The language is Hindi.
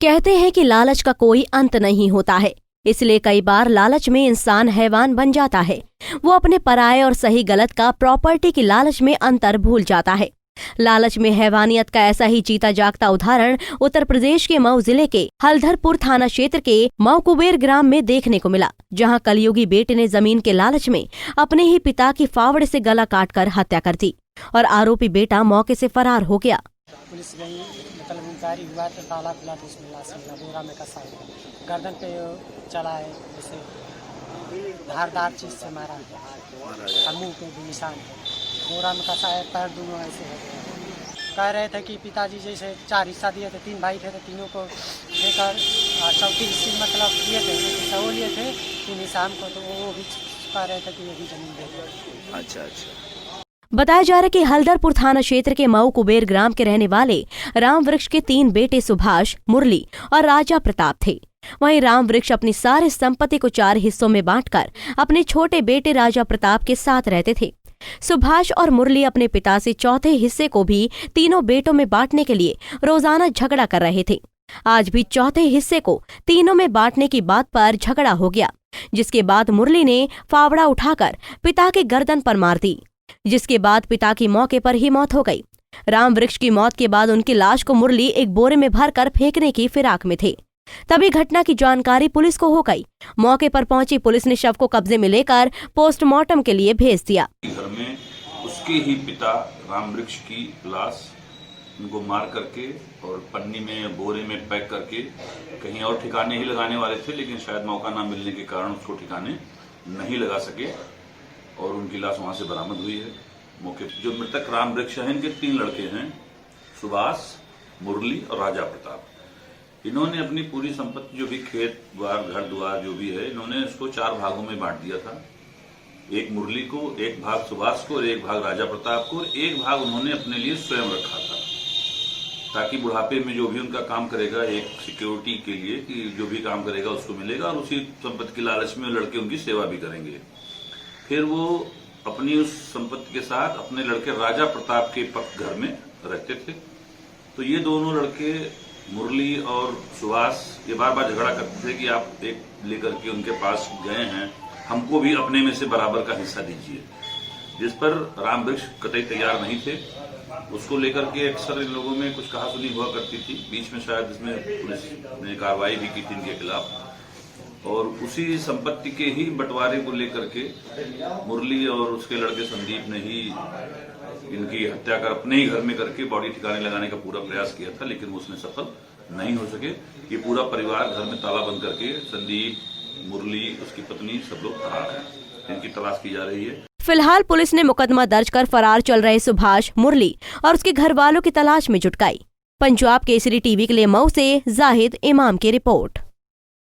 कहते हैं कि लालच का कोई अंत नहीं होता है, इसलिए कई बार लालच में इंसान हैवान बन जाता है। वो अपने पराये और सही गलत का प्रॉपर्टी की लालच में अंतर भूल जाता है। लालच में हैवानियत का ऐसा ही जीता जागता उदाहरण उत्तर प्रदेश के मऊ जिले के हल्दरपुर थाना क्षेत्र के मऊ कुबेर ग्राम में देखने को मिला, जहां कलयुगी बेटे ने जमीन के लालच में अपने ही पिता की फावड़े से गला काटकर हत्या कर दी और आरोपी बेटा मौके से फरार हो गया। पुलिस गई, मतलब इंक्वायरी हुआ तो ताला खुला तो उसमें लाश मिला, बोरा में कसा हुआ, गर्दन पे चला है, जैसे धारदार चीज से मारा है, मुंह पे भी निशान है, बोरा में कसा है, पैर दोनों ऐसे हो गए। कह रहे थे कि पिताजी जैसे 4 हिस्सा दिए थे, 3 भाई थे तो तीनों को देकर चौथी हिस्से मतलब दिए थे, सौ लिए थे 3 हिस्सा को, तो वो भी कह रहे थे कि ये भी जमीन दे दो। अच्छा। बताया जा रहा है कि हल्दरपुर थाना क्षेत्र के मऊ कुबेर ग्राम के रहने वाले राम वृक्ष के 3 बेटे सुभाष, मुरली और राजा प्रताप थे। वहीं राम वृक्ष अपनी सारी संपत्ति को 4 हिस्सों में बांटकर अपने छोटे बेटे राजा प्रताप के साथ रहते थे। सुभाष और मुरली अपने पिता से चौथे हिस्से को भी तीनों बेटों में बांटने के लिए रोजाना झगड़ा कर रहे थे। आज भी चौथे हिस्से को तीनों में बांटने की बात पर झगड़ा हो गया, जिसके बाद मुरली ने फावड़ा उठाकर पिता के गर्दन पर मार दी, जिसके बाद पिता की मौके पर ही मौत हो गई। राम वृक्ष की मौत के बाद उनकी लाश को मुरली एक बोरे में भरकर फेंकने की फिराक में थे। तभी घटना की जानकारी पुलिस को हो गई। मौके पर पहुंची पुलिस ने शव को कब्जे में लेकर पोस्टमार्टम के लिए भेज दिया। घर में उसके ही पिता राम वृक्ष की लाश उनको मार करके और पन्नी में बोरे में पैक करके कहीं और ठिकाने ही लगाने वाले थे, लेकिन शायद मौका ना मिलने के कारण उसको ठिकाने नहीं लगा सके और उनकी लाश वहां से बरामद हुई है। मौके जो मृतक राम वृक्ष हैं, इनके 3 लड़के हैं, सुभाष, मुरली और राजा प्रताप। इन्होंने अपनी पूरी संपत्ति जो भी खेत द्वार घर द्वार जो भी है, इन्होंने उसको 4 भागों में बांट दिया था। एक मुरली को, एक भाग सुभाष को और एक भाग राजा प्रताप को, एक भाग उन्होंने अपने लिए स्वयं रखा था, ताकि बुढ़ापे में जो भी उनका काम करेगा एक सिक्योरिटी के लिए कि जो भी काम करेगा उसको मिलेगा, और उसी संपत्ति की लालच में लड़के उनकी सेवा भी करेंगे। फिर वो अपनी उस संपत्ति के साथ अपने लड़के राजा प्रताप के घर में रहते थे। तो ये दोनों लड़के मुरली और सुभाष ये बार बार झगड़ा करते थे कि आप एक लेकर के उनके पास गए हैं, हमको भी अपने में से बराबर का हिस्सा दीजिए, जिस पर राम वृक्ष कतई तैयार नहीं थे। उसको लेकर के अक्सर इन लोगों में कुछ कहासुनी हुआ करती थी। बीच में शायद इसमें पुलिस ने कार्रवाई भी की थी इनके खिलाफ, और उसी संपत्ति के ही बंटवारे को लेकर के मुरली और उसके लड़के संदीप ने ही इनकी हत्या कर अपने ही घर में करके बॉडी ठिकाने लगाने का पूरा प्रयास किया था, लेकिन उसने सफल नहीं हो सके। ये पूरा परिवार घर में ताला बंद करके संदीप, मुरली, उसकी पत्नी सब लोग फरार हैं। इनकी तलाश की जा रही है। फिलहाल पुलिस ने मुकदमा दर्ज कर फरार चल रहे सुभाष, मुरली और उसके घर वालों की तलाश में जुट गई। पंजाब केसरी टीवी के लिए मऊ से जाहिद इमाम की रिपोर्ट।